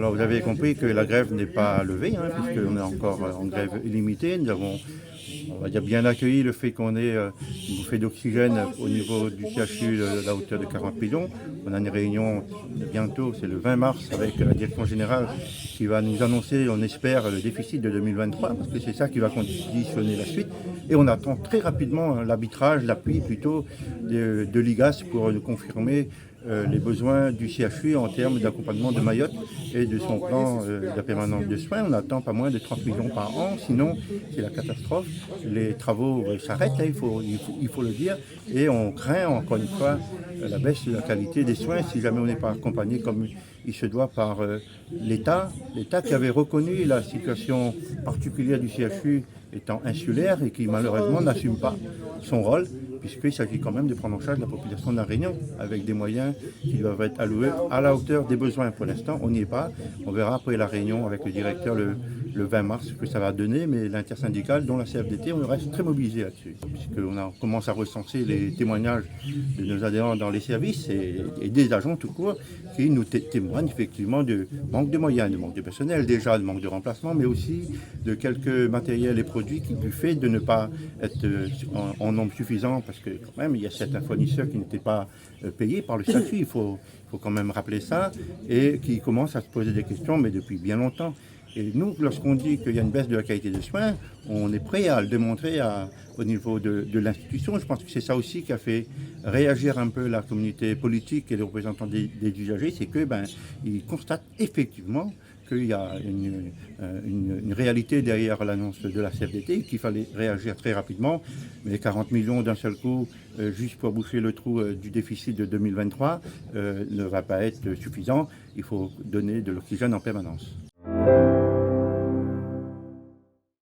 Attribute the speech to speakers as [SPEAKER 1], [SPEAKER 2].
[SPEAKER 1] Alors vous avez compris que la grève n'est pas levée, hein, puisqu'on est encore en grève illimitée. Nous avons, on va dire, bien accueilli le fait qu'on ait une bouffée d'oxygène au niveau du CHU de la hauteur de 40 millions. On a une réunion bientôt, c'est le 20 mars, avec la direction générale qui va nous annoncer, on espère, le déficit de 2023, parce que c'est ça qui va conditionner la suite. Et on attend très rapidement l'arbitrage, l'appui plutôt de l'IGAS pour nous confirmer les besoins du CHU en termes d'accompagnement de Mayotte et de son plan de permanence de soins. On attend pas moins de 30 millions par an, sinon c'est la catastrophe. Les travaux s'arrêtent, là, il faut le dire, et on craint encore une fois la baisse de la qualité des soins si jamais on n'est pas accompagné comme il se doit par l'État qui avait reconnu la situation particulière du CHU étant insulaire et qui malheureusement n'assume pas son rôle, puisqu'il s'agit quand même de prendre en charge la population de la Réunion avec des moyens qui doivent être alloués à la hauteur des besoins. Pour l'instant, on n'y est pas. On verra après la réunion avec le directeur le 20 mars ce que ça va donner, mais l'intersyndicale, dont la CFDT, on reste très mobilisé là-dessus, puisqu'on commence à recenser les témoignages de nos adhérents dans les services et des agents tout court qui nous témoignent effectivement de manque de moyens, de manque de personnel déjà, de manque de remplacement, mais aussi de quelques matériels et produits qui, du fait de ne pas être en nombre suffisant, parce que quand même il y a certains fournisseurs qui n'étaient pas payés par le statut, il faut quand même rappeler ça, et qui commencent à se poser des questions, mais depuis bien longtemps. Et nous, lorsqu'on dit qu'il y a une baisse de la qualité des soins, on est prêt à le démontrer au niveau de l'institution. Je pense que c'est ça aussi qui a fait réagir un peu la communauté politique et les représentants des usagers, c'est que ils constatent effectivement qu'il y a une réalité derrière l'annonce de la CFDT, qu'il fallait réagir très rapidement. Mais 40 millions d'un seul coup, juste pour boucher le trou du déficit de 2023, ne va pas être suffisant. Il faut donner de l'oxygène en permanence.